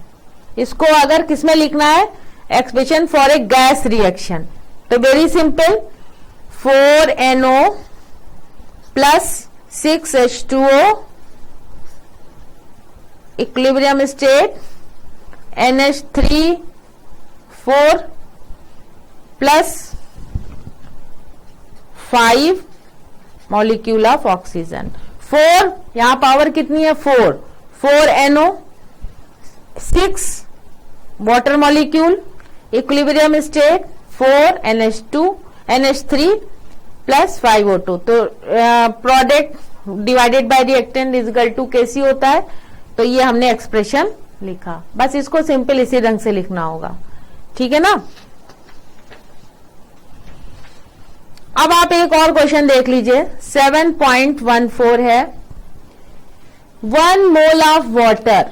इसको अगर किसमें लिखना है, expression for a gas reaction, तो very simple, 4NO plus 6H2O equilibrium state, NH3 4 plus 5 molecule of oxygen. 4 यहां पावर कितनी है, 4NO, 6 water molecule equilibrium state, 4NH2 NH3 plus 5O2। तो product divided by reactant is equal to Kc होता है। तो ये हमने एक्सप्रेशन लिखा, बस इसको सिंपल इसी रंग से लिखना होगा, ठीक है ना। अब आप एक और क्वेश्चन देख लीजिए, 7.14 है, 1 mole of water,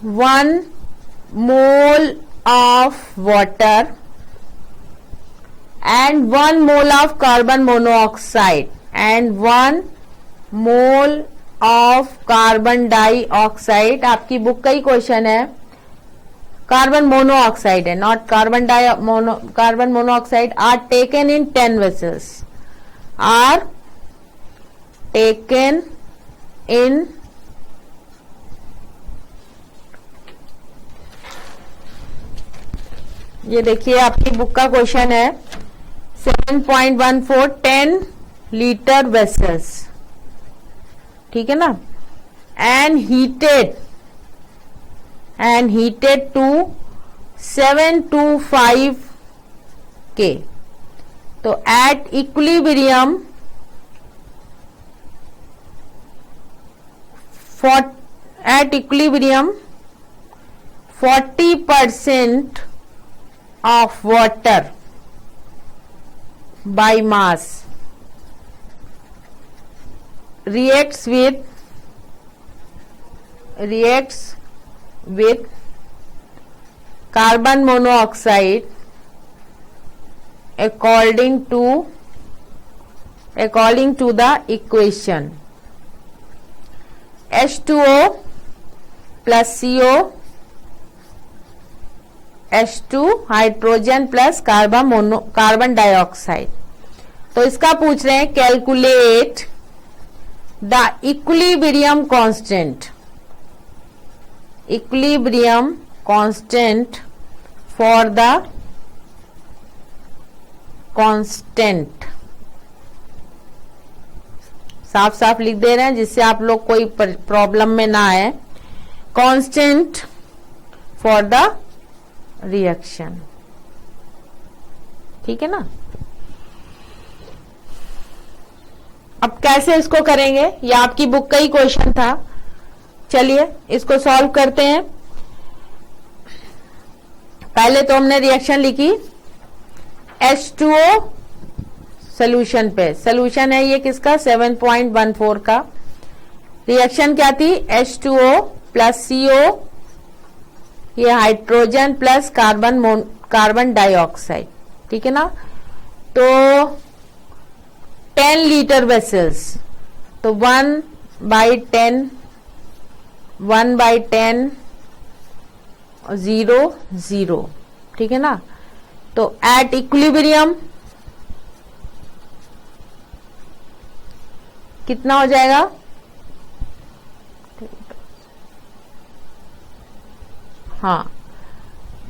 1 mole of water and 1 mole of carbon monoxide and 1 mole of carbon dioxide, आपकी बुक का ही क्वेश्चन है, कार्बन मोनोऑक्साइड है, not carbon monoxide, are taken in 10 vessels, are taken in ये देखिए आपकी बुक का question है 7.14 10 लीटर वेसल्स, ठीक है ना, एंड हीटेड टू 725 K। तो eight equilibrium 40% of water by mass reacts with carbon monoxide according to the equation H2O plus CO H2 hydrogen plus carbon dioxide. तो इसका पूछ रहे हैं calculate the equilibrium constant for the constant. साफ साफ लिख दे रहे हैं जिससे आप लोग कोई प्रॉब्लम में ना आए। कांस्टेंट फॉर द रिएक्शन, ठीक है ना। अब कैसे इसको करेंगे, ये आपकी बुक का ही क्वेश्चन था। चलिए इसको सॉल्व करते हैं। पहले तो हमने रिएक्शन लिखी H2O सोल्यूशन पे, सोल्यूशन है ये किसका 7.14 का। रिएक्शन क्या थी H2O प्लस CO, ये हाइड्रोजन प्लस कार्बन डाइऑक्साइड, ठीक है ना। तो 10 लीटर वेसल्स, तो 1/10 0 0, ठीक है ना। तो एट इक्विलिब्रियम कितना हो जाएगा, हाँ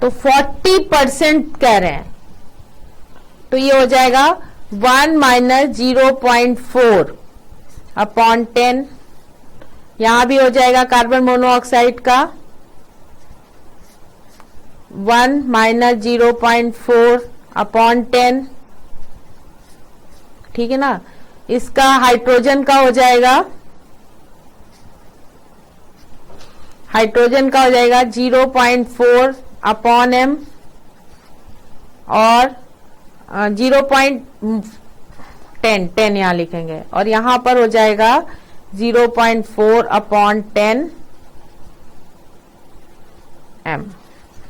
तो 40% कह रहे हैं, तो ये हो जाएगा 1 - 0.4 अपॉन 10। यहां भी हो जाएगा कार्बन मोनोऑक्साइड का 1 - 0.4 अपॉन 10, ठीक है ना। इसका हाइड्रोजन का हो जाएगा 0.4 अपॉन m और 0.10 यहां लिखेंगे, और यहां पर हो जाएगा 0.4 अपॉन 10 m,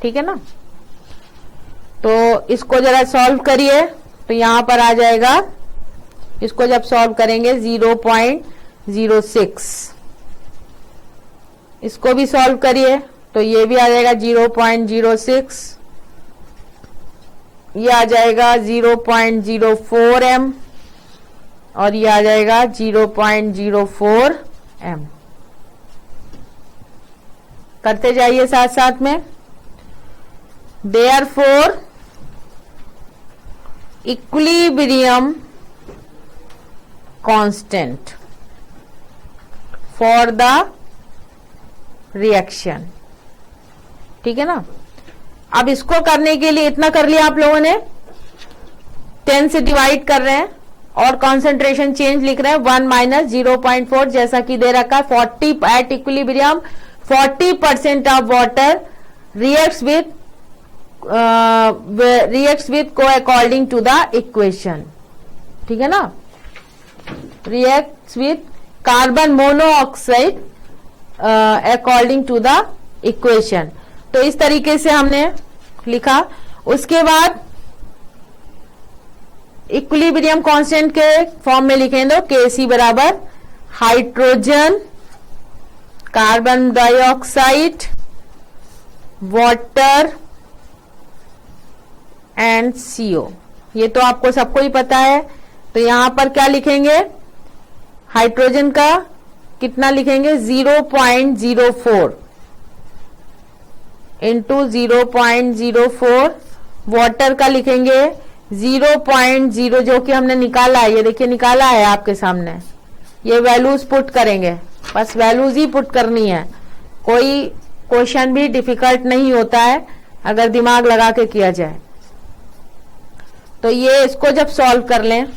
ठीक है ना। तो इसको जरा सॉल्व करिए, तो यहां पर आ जाएगा, इसको जब सॉल्व करेंगे 0.06, इसको भी सॉल्व करिए तो ये भी आ जाएगा 0.06, ये आ जाएगा 0.04 m और ये आ जाएगा 0.04 m। करते जाइए साथ साथ में। Therefore equilibrium constant for the reaction, ठीक है ना। अब इसको करने के लिए इतना कर लिया आप लोगों ने, 10 से डिवाइड कर रहे हैं और कॉन्सेंट्रेशन चेंज लिख रहे हैं 1 - 0.4 जैसा कि दे रखा है। 40 at equilibrium 40% of water reacts with CO according to the equation, ठीक है ना। Reacts with carbon monoxide according to the equation. तो इस तरीके से हमने लिखा। उसके बाद इक्विलिब्रियम कांस्टेंट के फॉर्म में लिखेंगे तो Kc बराबर hydrogen carbon dioxide water and CO, ये तो आपको सबको ही पता है। तो यहां पर क्या लिखेंगे, हाइड्रोजन का कितना लिखेंगे 0.04 इंटू 0.04, वाटर का लिखेंगे 0.0 जो कि हमने निकाला है, ये देखिए निकाला है आपके सामने, ये वैल्यूज पुट करेंगे, बस वैल्यूज ही पुट करनी है, कोई क्वेश्चन भी डिफिकल्ट नहीं होता है अगर दिमाग लगा के किया जाए। तो ये इसको जब सॉल्व कर लें,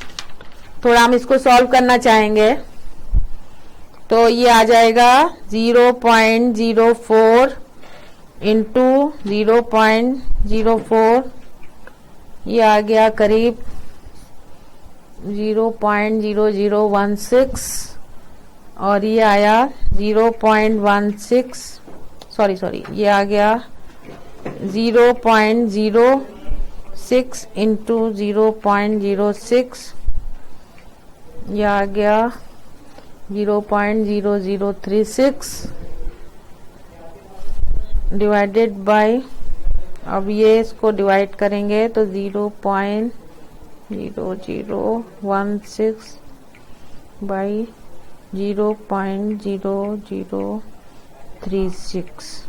थोड़ा हम इसको सॉल्व करना चाहेंगे, तो ये आ जाएगा 0.04 इंटू 0.04, ये आ गया करीब 0.0016, और ये आया 0.16, सॉरी ये आ गया 0.06 इंटू 0.06, ये आ गया 0.0036 डिवाइडेड बाय, अब ये इसको डिवाइड करेंगे तो 0.0016 बाई 0.0036,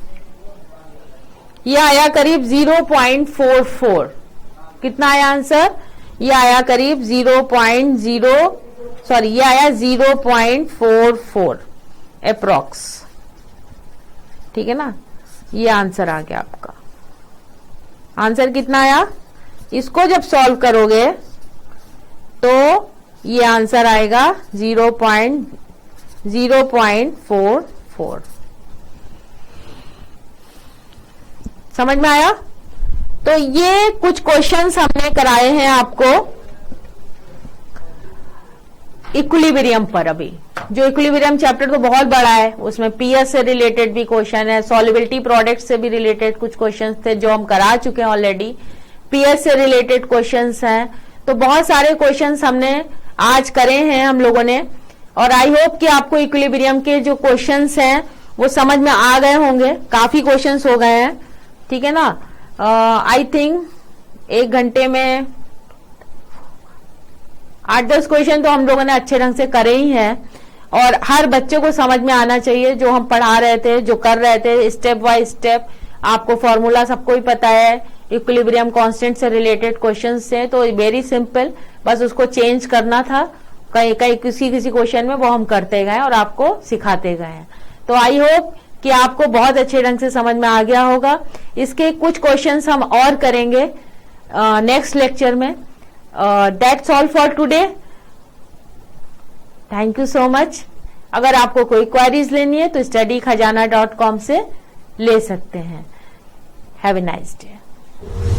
ये आया करीब 0.44। कितना आया आंसर, ये आया करीब 0.44 अप्रॉक्स, ठीक है ना। ये आंसर आ गया आपका। आंसर कितना आया, इसको जब सॉल्व करोगे तो ये आंसर आएगा 0.44। समझ में आया। तो ये कुछ क्वेश्चंस हमने कराए हैं आपको इक्विलिब्रियम पर। अभी जो इक्विलिब्रियम चैप्टर तो बहुत बड़ा है, उसमें पीएस से रिलेटेड भी क्वेश्चन है, सॉल्युबिलिटी प्रोडक्ट से भी रिलेटेड कुछ क्वेश्चंस थे जो हम करा चुके हैं ऑलरेडी, पीएस से रिलेटेड क्वेश्चंस हैं। तो बहुत सारे क्वेश्चंस हमने आज करे हैं हम लोगों ने, और आई होप कि आपको इक्विलिब्रियम के जो क्वेश्चंस हैं वो समझ में आ गए होंगे। काफी क्वेश्चंस हो गए हैं, ठीक है ना। आई थिंक 1 घंटे में 8-10 क्वेश्चन तो हम लोगों ने अच्छे ढंग से करे ही हैं, और हर बच्चे को समझ में आना चाहिए जो हम पढ़ा रहे थे, जो कर रहे थे स्टेप बाय स्टेप। आपको फॉर्मूला सबको ही पता है, इक्विलिब्रियम कांस्टेंट से रिलेटेड क्वेश्चंस थे, तो वेरी सिंपल, बस उसको चेंज करना था कहीं किसी क्वेश्चन में, वो हम करते गए और आपको सिखाते गए हैं। तो आई होप कि आपको बहुत अच्छे ढंग से समझ में आ गया होगा। इसके कुछ क्वेश्चंस हम और करेंगे नेक्स्ट लेक्चर में। That's all for today, thank you so much. अगर आपको कोई क्वेरीज लेनी है तो studykhazana.com से ले सकते हैं। Have a nice day.